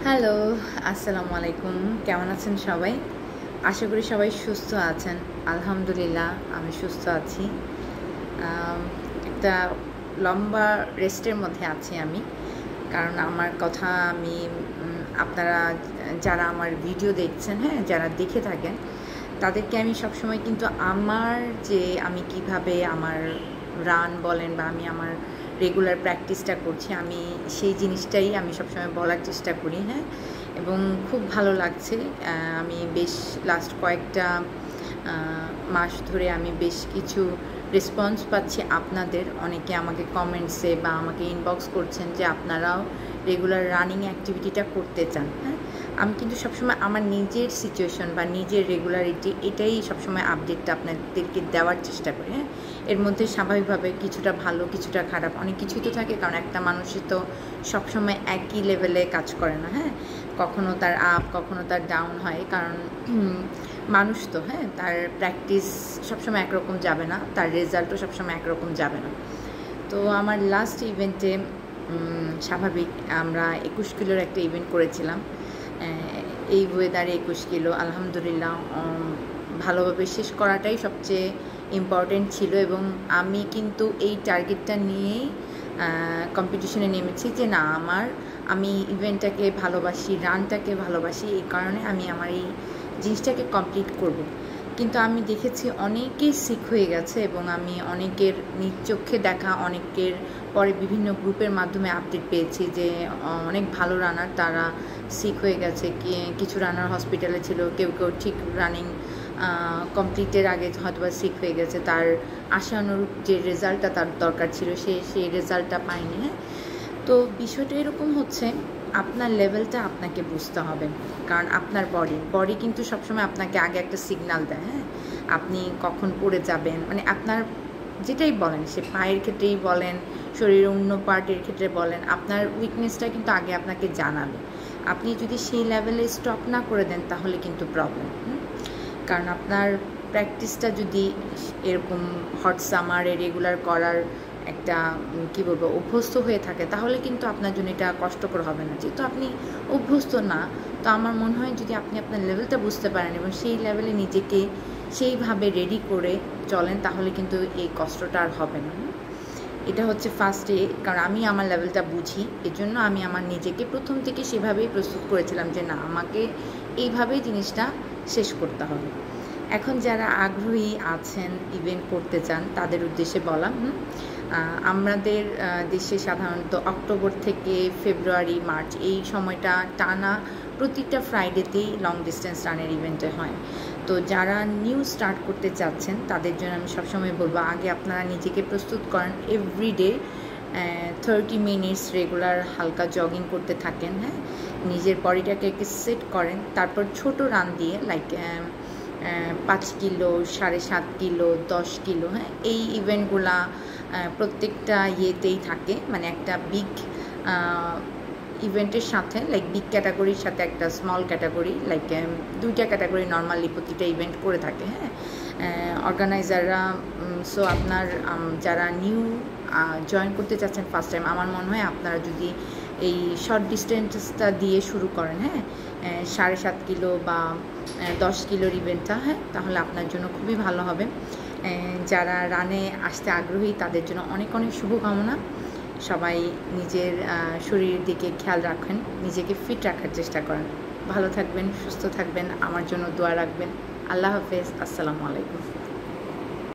Hello, আসসালামু আলাইকুম। কেমন আছেন সবাই? আশা করি সবাই সুস্থ আছেন। আলহামদুলিল্লাহ আমি সুস্থ আছি। একটা লম্বা রেস্টের মধ্যে আছি আমি। কারণ আমার কথা আমি আপনারা যারা আমার ভিডিও দেখছেন, হ্যাঁ? যারা দেখে থাকেন, তাদেরকে আমি সবসময় কিন্তু আমার যে আমি কিভাবে আমার রান বলেন বা আমি আমার রেগুলার প্র্যাকটিসটা করছি, আমি সেই জিনিসটাই আমি সবসময় বলার চেষ্টা করি, হ্যাঁ? এবং খুব ভালো লাগছে। আমি বেশ লাস্ট কয়েকটা মাস ধরে আমি বেশ কিছু রেসপন্স পাচ্ছি আপনাদের। অনেকে আমাকে কমেন্টসে বা আমাকে ইনবক্স করছেন যে আপনারাও রেগুলার রানিং অ্যাক্টিভিটিটা করতে চান, হ্যাঁ? আমি কিন্তু সবসময় আমার নিজের সিচুয়েশন বা নিজের রেগুলারিটি এটাই সবসময় আপডেটটা আপনাদেরকে দেওয়ার চেষ্টা করি, হ্যাঁ? এর মধ্যে স্বাভাবিকভাবে কিছুটা ভালো কিছুটা খারাপ অনেক কিছুই তো থাকে, কারণ একটা মানুষই তো সবসময় একই লেভেলে কাজ করে না, হ্যাঁ? কখনো তার আপ কখনো তার ডাউন হয়, কারণ মানুষ তো, হ্যাঁ? তার প্র্যাকটিস সবসময় একরকম যাবে না, তার রেজাল্টও সবসময় একরকম যাবে না। তো আমার লাস্ট ইভেন্টে স্বাভাবিক আমরা 21 কিলোর একটা ইভেন্ট করেছিলাম। এই ওয়েদারে 21 কিলো আলহামদুলিল্লাহ ভালোভাবে শেষ করাটাই সবচেয়ে ইম্পর্টেন্ট ছিল, এবং আমি কিন্তু এই টার্গেটটা নিয়েই কম্পিটিশনে নেমেছি যে না, আমি ইভেন্টটাকে ভালোবাসি, রানটাকে ভালোবাসি, এই কারণে আমি আমার এই জিনিসটাকে কমপ্লিট করব। কিন্তু আমি দেখেছি অনেকেই সিক হয়ে গেছে, এবং আমি অনেকের নিজ চোখে দেখা অনেকের পরে বিভিন্ন গ্রুপের মাধ্যমে আপডেট পেয়েছি যে অনেক ভালো রানার তারা সিক হয়ে গেছে, কিছু রানার হসপিটালে ছিল, কেউ কেউ ঠিক রানিং কমপ্লিটের আগে হয়তো বা সিক হয়ে গেছে, তার আশানুরূপ যে রেজাল্টটা তার দরকার ছিল সেই রেজাল্টটা পায়নি, হ্যাঁ? তো বিষয়টা এরকম হচ্ছে, আপনার লেভেলটা আপনাকে বুঝতে হবে, কারণ আপনার বডি কিন্তু সবসময় আপনাকে আগে একটা সিগনাল দেয়, হ্যাঁ? আপনি কখন পড়ে যাবেন, মানে আপনার যেটাই বলেন, সে পায়ের ক্ষেত্রেই বলেন, শরীরের অন্য পার্টের ক্ষেত্রে বলেন, আপনার উইকনেসটা কিন্তু আগে আপনাকে জানাবে। আপনি যদি সেই লেভেলে স্টপ না করে দেন তাহলে কিন্তু প্রবলেম, কারণ আপনার প্র্যাকটিসটা যদি এরকম হট সামারে রেগুলার করার একটা কী বলবো অভ্যস্ত হয়ে থাকে, তাহলে কিন্তু আপনার জন্য এটা কষ্টকর হবে না। যেহেতু আপনি অভ্যস্ত না, তো আমার মনে হয় যদি আপনি আপনার লেভেলটা বুঝতে পারেন এবং সেই লেভেলে নিজেকে সেইভাবে রেডি করে চলেন, তাহলে কিন্তু এই কষ্টটা আর হবে না। এটা হচ্ছে ফার্স্টে, কারণ আমি আমার লেভেলটা বুঝি, এজন্য আমি আমার নিজেকে প্রথম থেকে সেভাবেই প্রস্তুত করেছিলাম যে না, আমাকে এইভাবেই জিনিসটা শেষ করতে হবে। এখন যারা আগ্রহী আছেন, ইভেন্ট করতে চান, তাদের উদ্দেশ্যে বলা, আমাদের দেশে সাধারণত অক্টোবর থেকে ফেব্রুয়ারি মার্চ এই সময়টা টানা প্রতিটা ফ্রাইডেতেই লং ডিস্টেন্স রানের ইভেন্টে হয়। তো যারা নিউ স্টার্ট করতে চাচ্ছেন তাদের জন্য আমি সবসময় বলবো, আগে আপনারা নিজেকে প্রস্তুত করেন, এভরিডে 30 মিনিটস রেগুলার হালকা জগিং করতে থাকেন, হ্যাঁ? নিজের বডিটাকে সেট করেন, তারপর ছোট রান দিয়ে লাইক 5 কিলো, 7.5 কিলো, 10 কিলো, হ্যাঁ? এই ইভেন্টগুলা প্রত্যেকটা ইয়েতেই থাকে, মানে একটা বিগ ইভেন্টের সাথে, লাইক বিগ ক্যাটাগরির সাথে একটা স্মল ক্যাটাগরি, লাইক 2টা ক্যাটাগরি নর্মালি প্রতিটা ইভেন্ট করে থাকে, হ্যাঁ? অর্গানাইজাররা। সো আপনার যারা নিউ জয়েন করতে চাচ্ছেন ফার্স্ট টাইম, আমার মনে হয় আপনারা যদি এই শর্ট ডিস্টেন্সটা দিয়ে শুরু করেন, হ্যাঁ? 7.5 কিলো বা 10 কিলোর ইভেন্টটা, হ্যাঁ? তাহলে আপনার জন্য খুবই ভালো হবে। যারা রানে আসতে আগ্রহী তাদের জন্য অনেক অনেক শুভকামনা। সবাই নিজের শরীরের দিকে খেয়াল রাখেন, নিজেকে ফিট রাখার চেষ্টা করেন। ভালো থাকবেন, সুস্থ থাকবেন, আমার জন্য দোয়া রাখবেন। আল্লাহ হাফেজ, আসসালামু আলাইকুম।